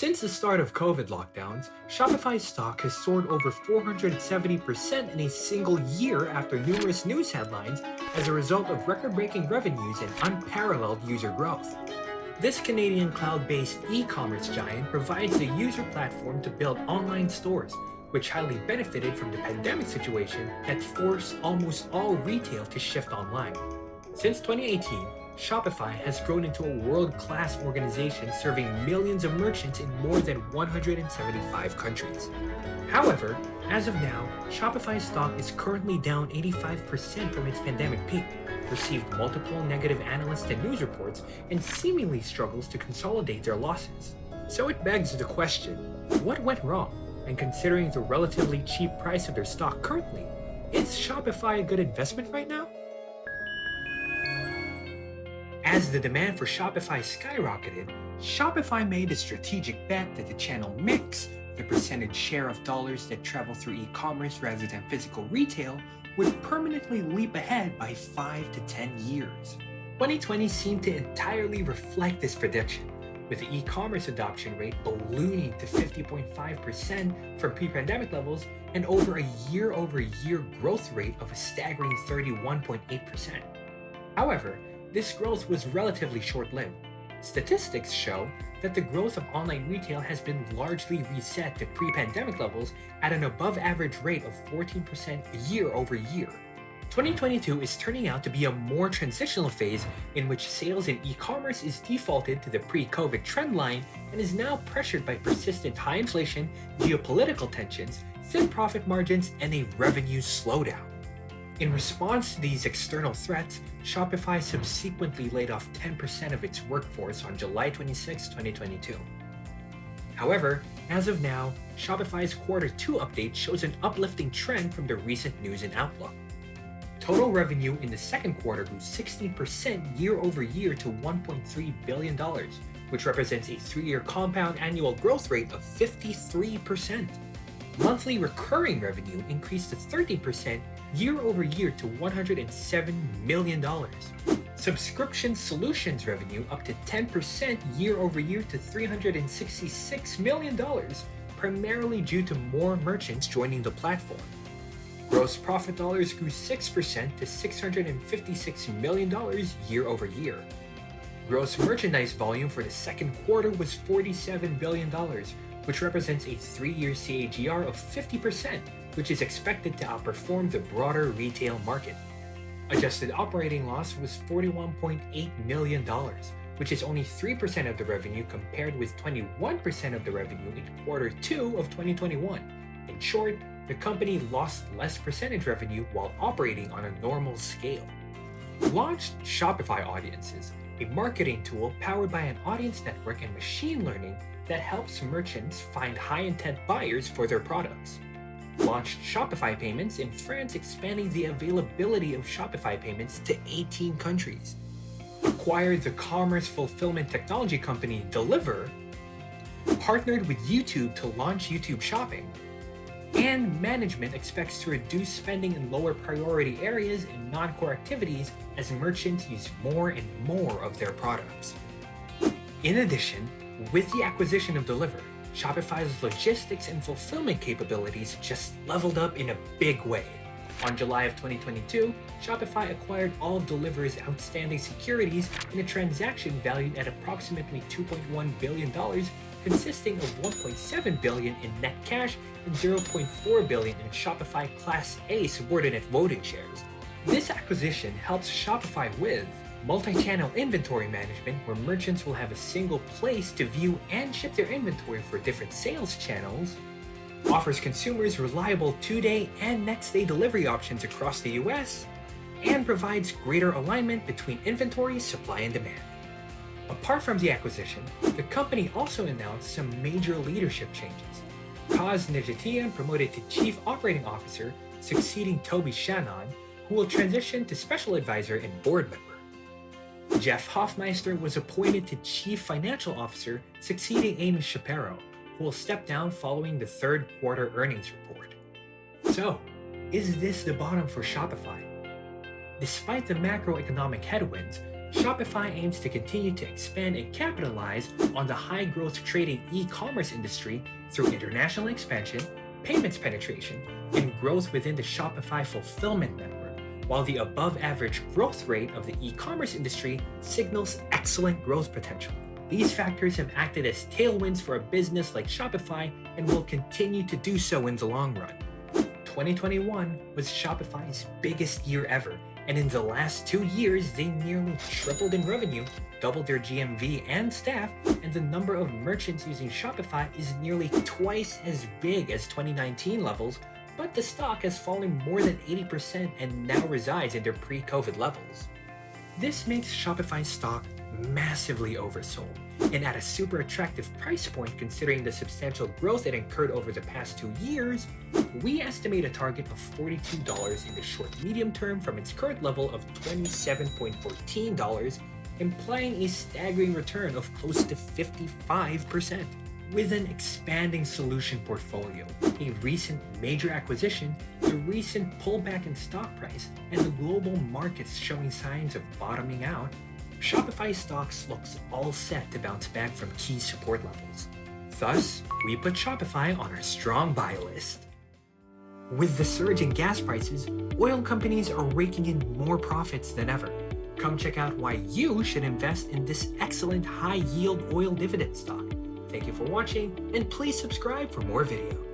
Since the start of COVID lockdowns, Shopify's stock has soared over 470% in a single year after numerous news headlines as a result of record-breaking revenues and unparalleled user growth. This Canadian cloud-based e-commerce giant provides a user platform to build online stores, which highly benefited from the pandemic situation that forced almost all retail to shift online. Since 2018, Shopify has grown into a world-class organization serving millions of merchants in more than 175 countries. However, as of now, Shopify's stock is currently down 85% from its pandemic peak, received multiple negative analyst and news reports, and seemingly struggles to consolidate their losses. So it begs the question, what went wrong? And considering the relatively cheap price of their stock currently, is Shopify a good investment right now? As the demand for Shopify skyrocketed, Shopify made a strategic bet that the channel mix, the percentage share of dollars that travel through e-commerce rather than physical retail, would permanently leap ahead by 5 to 10 years. 2020 seemed to entirely reflect this prediction, with the e-commerce adoption rate ballooning to 50.5% from pre-pandemic levels and over a year-over-year growth rate of a staggering 31.8%. However, this growth was relatively short-lived. Statistics show that the growth of online retail has been largely reset to pre-pandemic levels at an above-average rate of 14% year-over-year. 2022 is turning out to be a more transitional phase in which sales in e-commerce is defaulted to the pre-COVID trend line and is now pressured by persistent high inflation, geopolitical tensions, thin profit margins, and a revenue slowdown. In response to these external threats, Shopify subsequently laid off 10% of its workforce on July 26, 2022. However, as of now, Shopify's Q2 update shows an uplifting trend from the recent news and outlook. Total revenue in the second quarter grew 16% year-over-year to $1.3 billion, which represents a 3-year compound annual growth rate of 53%. Monthly recurring revenue increased to 13% year-over-year to $107 million. Subscription solutions revenue up to 10% year-over-year to $366 million, primarily due to more merchants joining the platform. Gross profit dollars grew 6% to $656 million year-over-year. Gross merchandise volume for the second quarter was $47 billion, which represents a 3-year CAGR of 50%, which is expected to outperform the broader retail market. Adjusted operating loss was $41.8 million, which is only 3% of the revenue compared with 21% of the revenue in Q2 of 2021. In short, the company lost less percentage revenue while operating on a normal scale. Launched Shopify Audiences, a marketing tool powered by an audience network and machine learning that helps merchants find high-intent buyers for their products. Launched Shopify Payments in France, expanding the availability of Shopify Payments to 18 countries. Acquired the commerce fulfillment technology company Deliver. Partnered with YouTube to launch YouTube Shopping. And management expects to reduce spending in lower priority areas and non-core activities as merchants use more and more of their products. In addition, with the acquisition of Deliver, Shopify's logistics and fulfillment capabilities just leveled up in a big way. On July of 2022, Shopify acquired all of Deliver's outstanding securities in a transaction valued at approximately $2.1 billion, consisting of $1.7 billion in net cash and $0.4 billion in Shopify Class A subordinate voting shares. This acquisition helps Shopify with multi-channel inventory management, where merchants will have a single place to view and ship their inventory for different sales channels, offers consumers reliable 2-day and next-day delivery options across the US, and provides greater alignment between inventory, supply, and demand. Apart from the acquisition, the company also announced some major leadership changes. Kaz Nejatian promoted to Chief Operating Officer, succeeding Toby Shannon, who will transition to Special Advisor and Board Member. Jeff Hoffmeister was appointed to Chief Financial Officer, succeeding Amy Shapiro, who will step down following the third quarter earnings report. So, is this the bottom for Shopify? Despite the macroeconomic headwinds, Shopify aims to continue to expand and capitalize on the high-growth trading e-commerce industry through international expansion, payments penetration, and growth within the Shopify fulfillment network, while the above-average growth rate of the e-commerce industry signals excellent growth potential. These factors have acted as tailwinds for a business like Shopify and will continue to do so in the long run. 2021 was Shopify's biggest year ever, and in the last 2 years, they nearly tripled in revenue, doubled their GMV and staff, and the number of merchants using Shopify is nearly twice as big as 2019 levels, but the stock has fallen more than 80% and now resides in their pre-COVID levels. This makes Shopify's stock massively oversold, and at a super attractive price point considering the substantial growth it incurred over the past 2 years, we estimate a target of $42 in the short-medium term from its current level of $27.14, implying a staggering return of close to 55%. With an expanding solution portfolio, a recent major acquisition, the recent pullback in stock price, and the global markets showing signs of bottoming out, Shopify stocks looks all set to bounce back from key support levels. Thus, we put Shopify on our strong buy list. With the surge in gas prices, oil companies are raking in more profits than ever. Come check out why you should invest in this excellent high-yield oil dividend stock. Thank you for watching, and please subscribe for more videos.